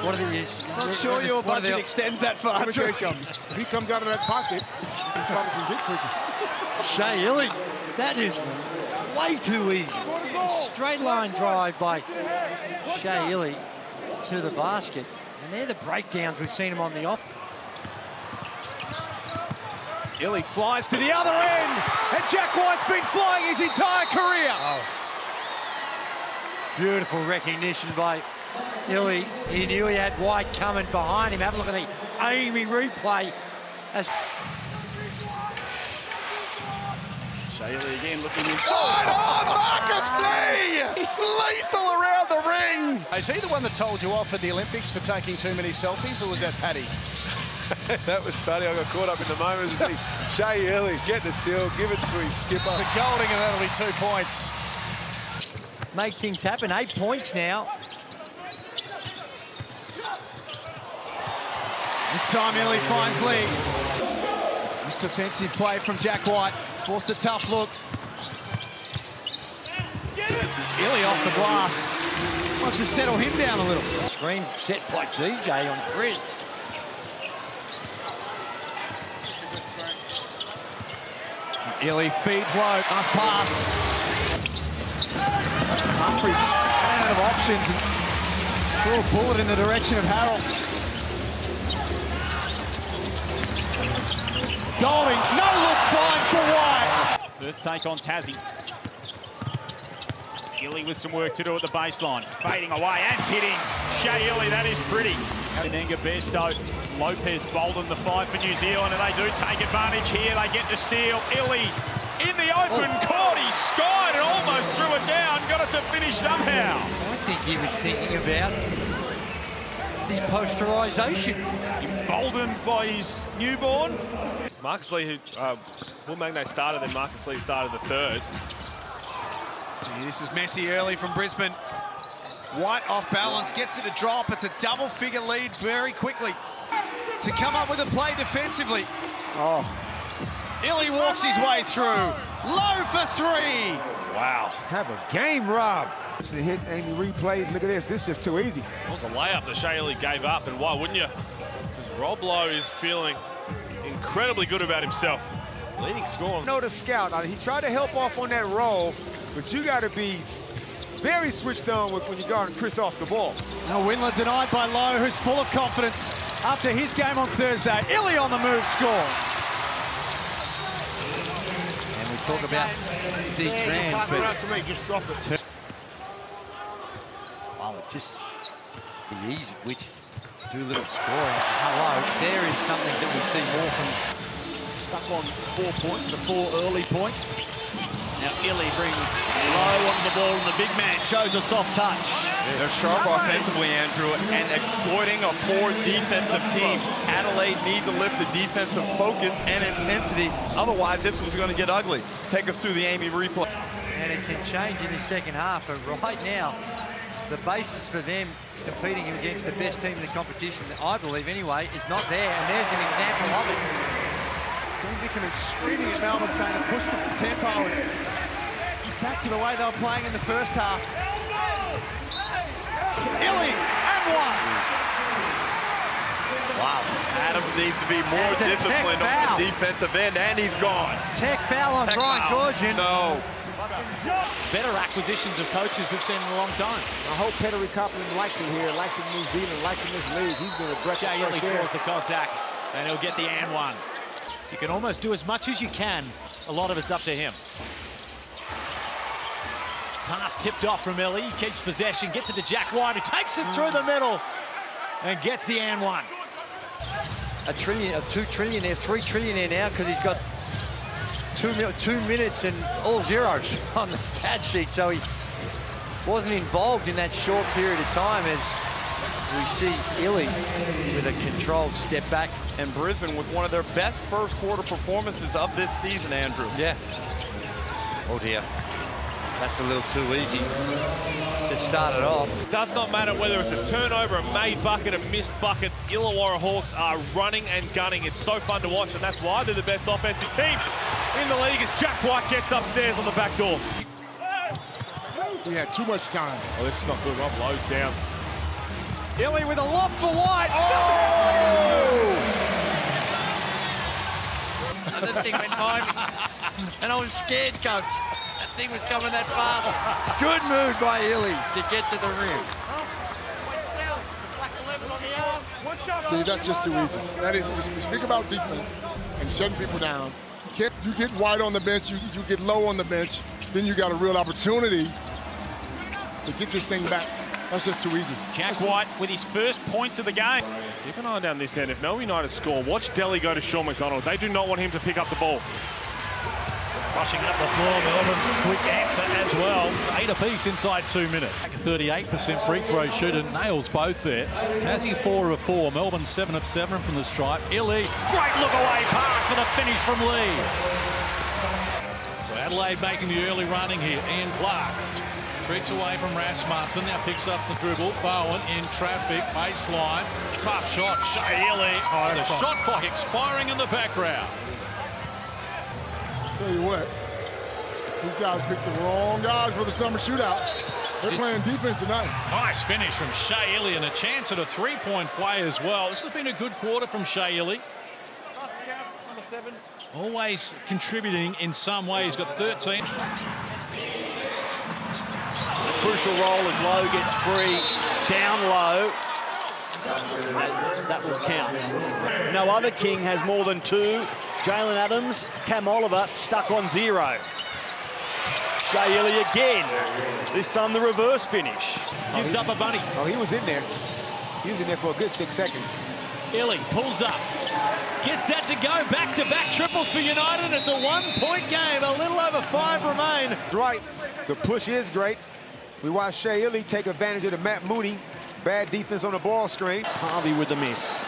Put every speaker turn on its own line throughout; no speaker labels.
What are these?
Not sure your budget extends that far.
If he comes out of that pocket, he probably can get quicker.
Shea Ili, that is way too easy. Straight line drive by Shea Ili to the basket. And they're the breakdowns we've seen him on the off.
Ili flies to the other end, and Jack White's been flying his entire career.
Oh. Beautiful recognition by Ili. He knew he had White coming behind him. Have a look at the Amy replay.
Shea Ili again looking inside. Oh, Marcus Lee! Lethal around the ring. Is he the one that told you off at the Olympics for taking too many selfies, or was that Paddy?
That was Paddy. I got caught up in the moment. Shea Ili, get the steal, give it to his skipper.
To Golding, and that'll be 2 points.
Make things happen. 8 points now.
This time Ili finds Lee. This defensive play from Jack White. Forced a tough look. Ili off the glass. Wants to settle him down a little.
Screen set by DJ on Chris.
Ili feeds low. Nice pass. Humphries ran out of options and threw a bullet in the direction of Harold. Golding, no look fine for White.
First take on Tassie. Ili with some work to do at the baseline. Fading away and hitting Shea Ili, that is pretty. Nenga Besto, Lopez Bolden, the 5 for New Zealand, and they do take advantage here. They get the steal. Ili in the open court. He skied and almost threw it down. Got it to finish somehow.
I think he was thinking about the posterisation.
Emboldened by his newborn.
Marcus Lee, Will Magnay started, then Marcus Lee started the third.
Gee, this is messy early from Brisbane. White off balance, gets it to drop. It's a double-figure lead very quickly. To come up with a play defensively. Oh. Ili walks his way through. Low for 3.
Wow.
Have a game, Rob. The hit, Amy replay. Look at this. This is just too easy.
It was a layup that Shea Ili gave up, and why wouldn't you? Because Rob Lowe is feeling incredibly good about himself. Leading score.
No, the scout. He tried to help off on that roll, but you got to be very switched on when you're guarding Chris off the ball.
Now Windler denied by Lowe, who's full of confidence after his game on Thursday. Ili on the move scores.
And we talk about deep trans, but
to me, just drop it.
well, it just be easy, which do a little scoring. Hello, there is something that we see more from.
Stuck on 4 points, the 4 early points. Now Ili brings low on the ball, and the big man shows a soft touch.
They're sharp offensively, Andrew, and exploiting a poor defensive team. Adelaide need to lift the defensive focus and intensity. Otherwise, this was going to get ugly. Take us through the Amy replay.
And it can change in the second half, but right now, the basis for them competing against the best team in the competition, I believe anyway, is not there, and there's an example of it.
Dean Vickerman screaming at Melbourne, saying to push the tempo and back to the way they were playing in the first half. Ili and one.
Wow. Adams needs to be more disciplined on the defensive end, and he's gone.
Tech foul on Brian Goorjian.
No.
Better acquisitions of coaches we've seen in a long time.
I hope Peteri Copeland likes him here, likes him in New Zealand, likes him in this league. He's been a breath of
Shea Ili
fresh air.
draws the contact, and he'll get the and one. You can almost do as much as you can. A lot of it's up to him. Pass tipped off from Ili. He keeps possession, gets it to Jack White, who takes it through the middle and gets the and one.
A trillion, 2 trillion there, 3 trillion there now, because he's got 2 minutes and all zeros on the stat sheet, so he wasn't involved in that short period of time as we see Ili with a controlled step back.
And Brisbane with one of their best first quarter performances of this season, Andrew.
Yeah. Oh dear. That's a little too easy to start it off.
It does not matter whether it's a turnover, a made bucket, a missed bucket. Illawarra Hawks are running and gunning. It's so fun to watch, and that's why they're the best offensive team in the league as Jack White gets upstairs on the back door.
We had too much time.
Oh, this is not good. Rob Lowe's down.
Ili with a lob for White.
That thing went by me. And I was scared, coach. That thing was coming that fast. Good move by Ili to get to the rim.
See, that's just too easy. That is, we speak about defense and shutting people down. You get White on the bench, you get low on the bench, then you got a real opportunity to get this thing back. That's just too easy.
Jack White with his first points of the game.
Keep an eye down this end. If Melbourne United score, watch Delhi go to Sean McDonald. They do not want him to pick up the ball.
Rushing up the floor, Melbourne. Quick answer as well. 8 apiece inside 2 minutes. 38% free throw shooter, nails both there. Tassie 4 of 4. Melbourne 7 of 7 from the stripe. Ili, great look away pass for the finish from Lee. So Adelaide making the early running here. Ian Clark treats away from Rasmussen. Now picks up the dribble. Bowen in traffic, baseline. Tough shot. Shea Ili. Oh, the shot clock expiring in the background.
Tell you what, these guys picked the wrong guys for the summer shootout. They're playing defense tonight.
Nice finish from Shea Ili and a chance at a three-point play as well. This has been a good quarter from Shea Ili.
Number 7.
Always contributing in some way. He's got 13.
Crucial roll as Lowe gets free, down low. That will count. No other King has more than 2. Jalen Adams, Cam Oliver stuck on 0. Shea Ili again. This time the reverse finish.
Gives up a bunny.
Oh, he was in there. He was in there for a good 6 seconds.
Ili pulls up. Gets that to go. Back-to-back triples for United. It's a 1-point game. A little over 5 remain.
Right. The push is great. We watched Shea Ili take advantage of the Matt Mooney. Bad defense on the ball screen.
Harvey with the miss.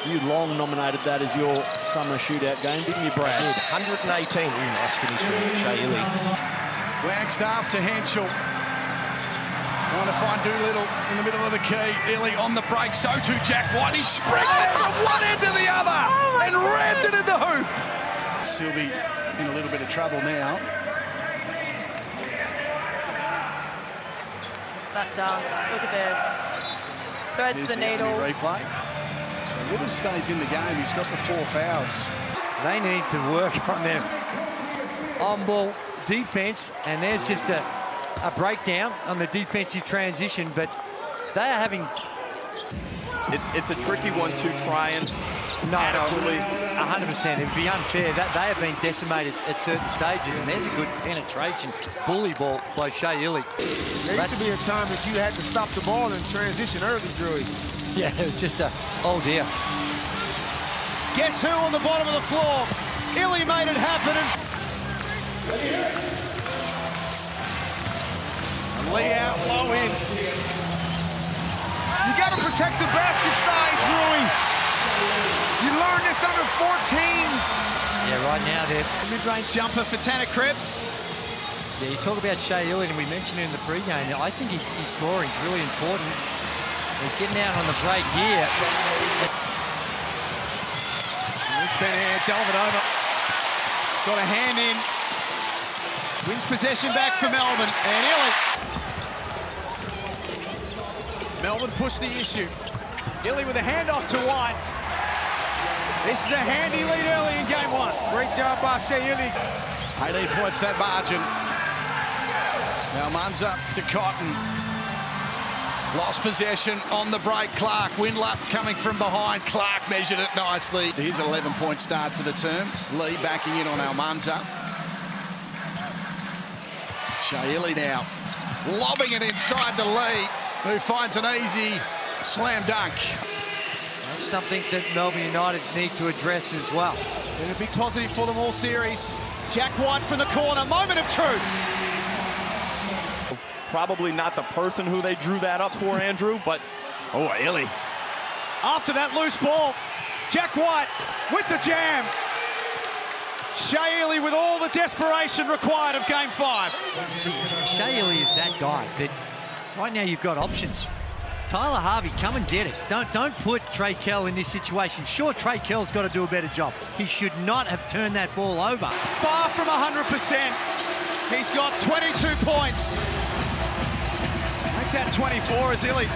You long nominated that as your summer shootout game, didn't you, Brad?
118. Nice finish from Shea Ili.
Wagstaff to Henschel. Trying to find Doolittle in the middle of the key. Ili on the break, so too Jack White. He sprinted it from one end to the other and rammed it in the hoop. He'll be in a little bit of trouble now.
That dunk, look at this. Threads the needle.
Replay. So Withers stays in the game. He's got the 4 fouls.
They need to work on their on-ball defense, and there's just a breakdown on the defensive transition, but they are having...
It's a tricky one to try and adequately...
100%. It would be unfair. That they have been decimated at certain stages, and there's a good penetration bully ball by Shea Ili.
There used to be a time that you had to stop the ball and transition early, Drewy.
Yeah, it was just a, oh dear.
Guess who on the bottom of the floor? Ili made it happen. And Lee out, low in.
You got to protect the basket side, Drewy. You learned this under 14s.
Yeah, right now they're...
Mid-range jumper for Tanner Krebs.
Yeah, you talk about Shea Ili, and we mentioned it in the pre-game. I think his scoring is really important. He's getting out on the break here.
There's Ben Air, Delvedova. Got a hand in. Wins possession back for Melbourne. And Ili. Melbourne pushed the issue. Ili with a handoff to White. This is a handy lead early in game 1.
Great job by Shea Ili.
18 points that margin. Now Munza to Cotton. Lost possession on the break. Clark, Windlap coming from behind. Clark measured it nicely. Here's an 11-point start to the term. Lee backing in on Almanza. Shea Ili now lobbing it inside to Lee, who finds an easy slam dunk.
That's something that Melbourne United need to address as well.
Been a big positive for them all series. Jack White from the corner, moment of truth.
Probably not the person who they drew that up for, Andrew, but oh, Ili.
After that loose ball, Jack White with the jam. Shea Ili with all the desperation required of game 5.
See, Shea Ili is that guy that right now you've got options. Tyler Harvey, come and get it. Don't put Trey Kell in this situation. Sure, Trey Kell's got to do a better job. He should not have turned that ball over.
Far from 100%. He's got 22 points. Make that 24 as Ili